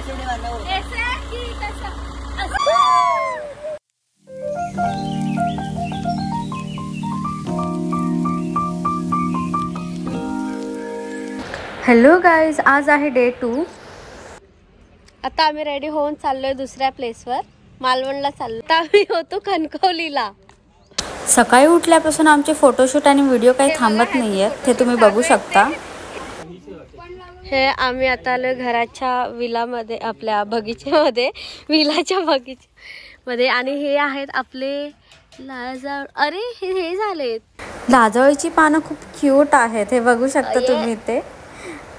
Hello guys, आज आहे day 2. आता आम्ही रेडी होऊन चाललोय दुसऱ्या प्लेसवर, मालवणला चाललो. आता आम्ही होतो कणकवलीला. सकाळी उठल्यापासून आमचे फोटोशूट आणि व्हिडिओ काही थांबत नाहीयेत, ते तुम्ही बघू शकता. हे आम्ही आता आलो घराच्या विलामध्ये, आपल्या बगीच्यामध्ये, विलाच्या बगीच्यामध्ये. आणि हे आहेत आपले लाजाळ. अरे हे झालेत लाजाळीची पानं, खूप क्यूट आहेत, हे बघू शकता तुम्ही इथे.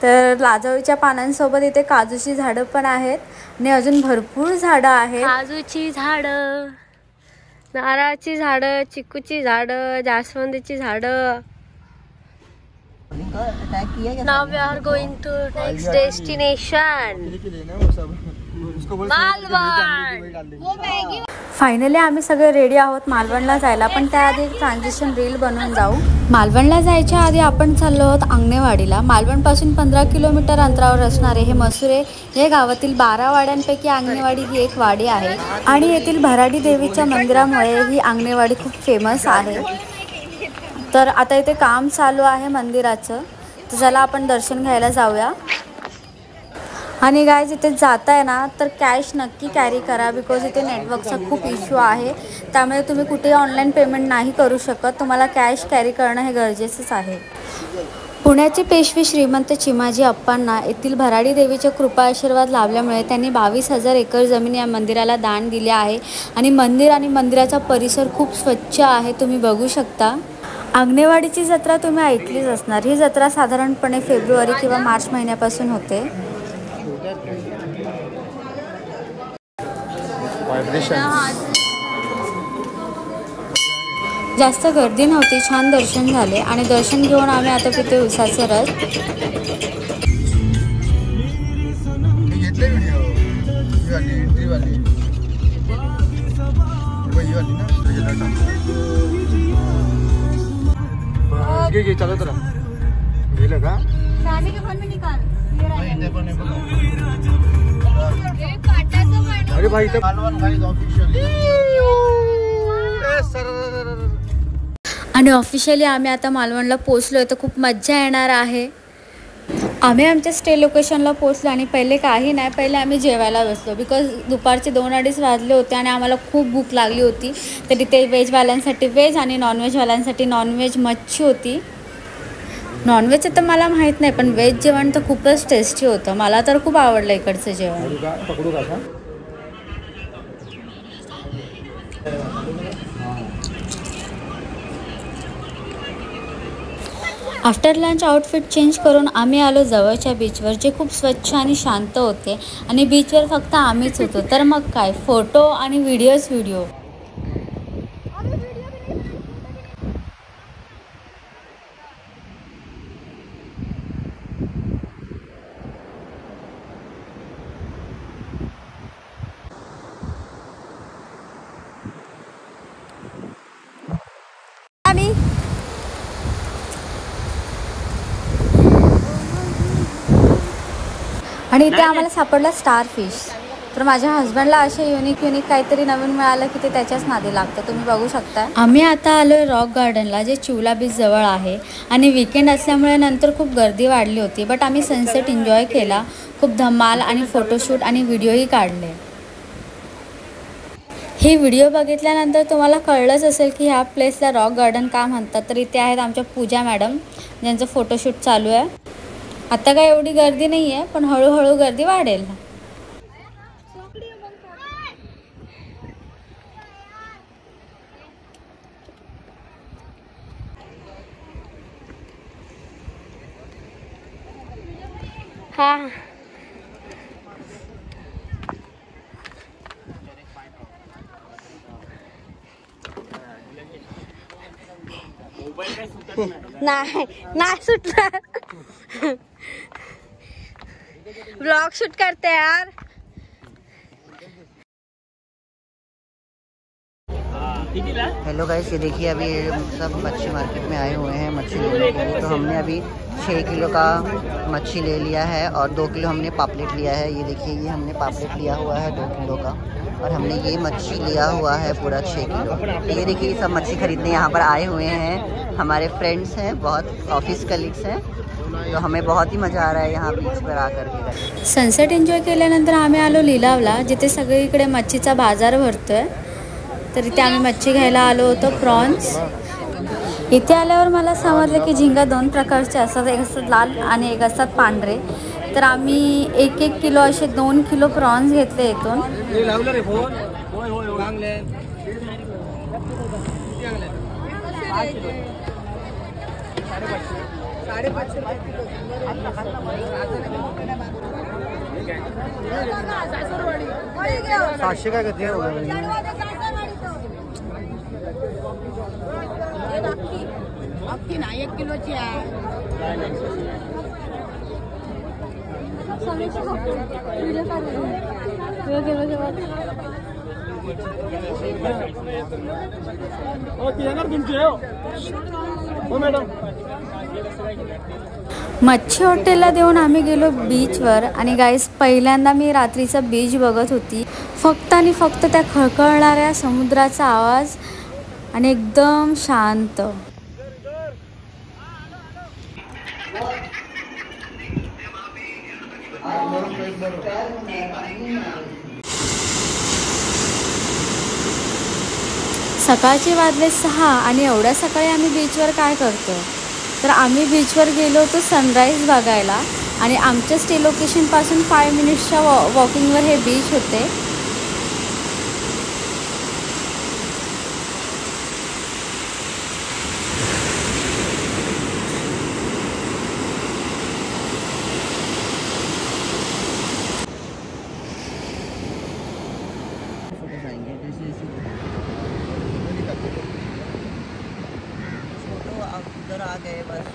तर लाजाळीच्या पानांसोबत इथे काजूची झाडं पण आहेत आणि अजून भरपूर झाडं आहेत. काजूची झाडं, नारळाची झाडं, चिकूची झाडं, जास्वंदीची झाडं. Now we are going to next destination, Malvan. Finally आम्ही सगळे रेडी आहोत मालवणला जायला, पण त्याआधी ट्रान्झिशन रील बनवून जाऊ. मालवणला जायच्या आधी आपण चाललो आहोत आंगणेवाडीला. मालवणपासून 15 किलोमीटर अंतरावर असणारे हे मसुरे हे गावातील 12 वाड्यांपैकी आंगणेवाडी ही एक वाडी आहे. आणि येथील भराडी देवीच्या मंदिरामुळे ही आंगणेवाडी खूप फेमस आहे. तर आता इथे काम चालू आहे मंदिराचं, तर चला आपण दर्शन घ्यायला जाऊया. आणि गाईज, इथे जाताय ना तर कॅश नक्की कॅरी करा, बिकॉज इथे नेटवर्कचा खूप इश्यू आहे. त्यामुळे तुम्ही कुठेही ऑनलाईन पेमेंट नाही करू शकत, तुम्हाला कॅश कॅरी करणं हे गरजेचंच आहे. पुण्याचे पेशवे श्रीमंत चिमाजी अप्पांना येथील भराडी देवीच्या कृपा आशीर्वाद लाभल्यामुळे त्यांनी 22,000 एकर जमीन या मंदिराला दान दिले आहे. आणि मंदिर आणि मंदिराचा परिसर खूप स्वच्छ आहे, तुम्ही बघू शकता. आंगणेवाडीची जत्रा तुम्ही ऐकलीच असणार. ही जत्रा साधारणपणे फेब्रुवारी किंवा मार्च महिन्यापासून होते. जास्त गर्दी नव्हती, छान दर्शन झाले. आणि दर्शन घेऊन आम्ही आता पितोय उसाचा रस. चलो तर गेलं का? अरे भाई आणि ऑफिशियली आम्ही आता मालवणला पोहोचलोय, तर खूप मज्जा येणार आहे. आम्ही आमच्या स्टे लोकेशनला पोहोचलो आणि पहिले काही नाही, पहिले आम्ही जेवायला बसलो, बिकॉज दुपारचे 2-2:30 वाजले होते आणि आम्हाला खूप भूक लागली होती. तर इथे व्हेजवाल्यांसाठी व्हेज आणि नॉनव्हेजवाल्यांसाठी नॉनव्हेज मच्छी होती. नॉनव्हेजचं तर मला माहीत नाही, पण व्हेज जेवण तर खूपच टेस्टी होतं. मला तर खूप आवडलं इकडचं जेवण. आफ्टर लंच आउटफिट चेंज करून आम्ही आलो जवळच्या बीचवर, जे खूप स्वच्छ आणि शांत होते. आणि बीचवर फक्त आम्हीच होतो, तर मग काय फोटो आणि व्हिडिओ. आणि इथे आम्हाला सापडला स्टार फिश. तर माझ्या हस्बंडला असे युनिक काहीतरी नवीन मिळालं की ते त्याच्याच नादी लागतं, तुम्ही बघू शकता. आम्ही आता आलोय रॉक गार्डनला, जे चिवला बीच जवळ आहे. आणि वीकेंड असल्यामुळे नंतर खूप गर्दी वाढली होती, बट आम्ही सनसेट एन्जॉय केला, खूप धमाल आणि फोटोशूट आणि व्हिडिओही काढले. ही व्हिडिओ बघितल्यानंतर तुम्हाला कळलंच असेल की ह्या प्लेसला रॉक गार्डन का म्हणतात. तर इथे आहेत आमच्या पूजा मॅडम, ज्यांचं फोटोशूट चालू आहे. आता काय एवढी गर्दी नाही आहे, पण हळूहळू गर्दी वाढेल. हा नाही सुटणार. ब्लॉग शूट करते यार. हेलो गाइस, ये देखिए अभी सब मच्छी मार्केट में आए हुए हैं मच्छी लेने के लिए। तो हमने अभी 6 किलो का मच्छी ले लिया है और 2 किलो हमने पापलेट लिया है। ये देखिए, ये हमने पापलेट लिया हुआ है 2 किलो का, और हमने ये मच्छी लिया हुआ है पूरा 6 किलो। तो ये देखिए, सब मच्छी खरीदने यहाँ पर आए हुए हैं। हमारे फ्रेंड्स हैं, बहुत ऑफिस कलीग्स हैं, तो हमें बहुत ही मज़ा आ रहा है यहाँ बीच पर आकर के। सनसेट एन्जॉय केल्यानंतर आम्ही आलो लिलावला, जिथे सगळीकडे मच्छीचा बाजार भरतोय। तर इथे आम्ही मच्छी घ्यायला आलो होतो, प्रॉन्स। इथे आल्यावर मला समजलं की झिंगा 2 प्रकारचे असतात, एक असतात लाल आणि एक असतात पांढरे। तर आम्ही 1-1 किलो असे 2 किलो प्रॉन्स घेतले इथून। सातशे काय करते ना 1 किलोची आहे। मच्छी हॉटेलला देऊन आम्ही गेलो बीचवर। आणि गाईस, पहिल्यांदा मी रात्रीचा बीच बघत होती, फक्त आणि फक्त त्या खळखळणाऱ्या समुद्राचा आवाज आणि एकदम शांत। सकाळचे वाजले 6 आणि एवढ्या सकाळी आम्ही बीचवर काय करतो? तर आम्ही बीचवर गेलो होतो सनराईज बघायला, आणि आमच्या स्टे लोकेशनपासून 5 मिनिट्सच्या वॉकिंगवर हे बीच होते। उधर आ गए बस।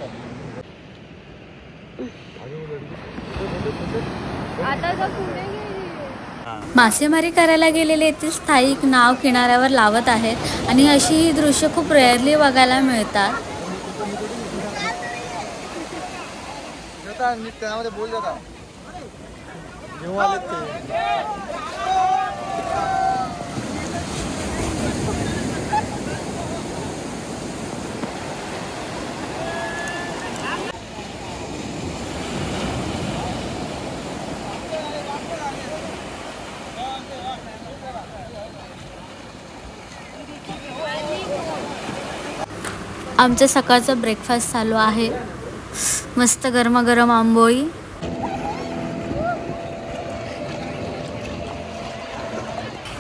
मासेमारी करायला गेलेले येथील स्थायिक नाव किनाऱ्यावर लावत आहेत, आणि अशी ही दृश्य खूप रेअरली बघायला मिळतात। त्यामध्ये बोल जाता घेऊन आले ते। आमचा सकाळचा ब्रेकफास्ट चालू आहे, मस्त गरमागरम आंबोळी।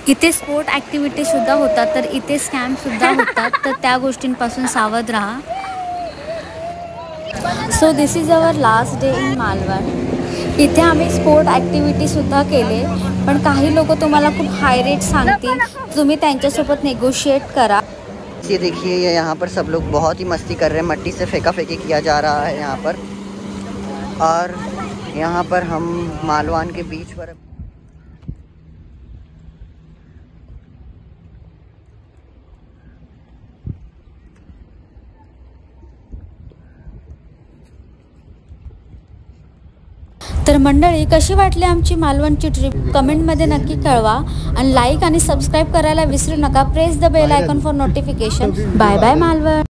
इथे स्पोर्ट ॲक्टिव्हिटी सुद्धा होतात, तर इथे स्कॅम सुद्धा होतात, तर त्या गोष्टींपासून सावध राहा। So this is our last day in Malvan. इथे आम्ही स्पोर्ट ॲक्टिव्हिटी सुद्धा केले, पण काही लोक तुम्हाला खूप हाय रेट सांगतील, तुम्ही त्यांच्यासोबत नेगोशिएट करा। ये देखिए, ये यहाँ पर सब लोग बहुत ही मस्ती कर रहे हैं, मट्टी से फेंका फेंकी किया जा रहा है यहाँ पर। और यहाँ पर हम मालवान के बीच पर तर मंडळी, कशी वाटली आमची मालवणची ट्रिप कमेंटमध्ये नक्की कळवा, आणि लाईक आणि सबस्क्राईब करायला विसरू नका। Press the bell icon for notification. Bye bye Malvan.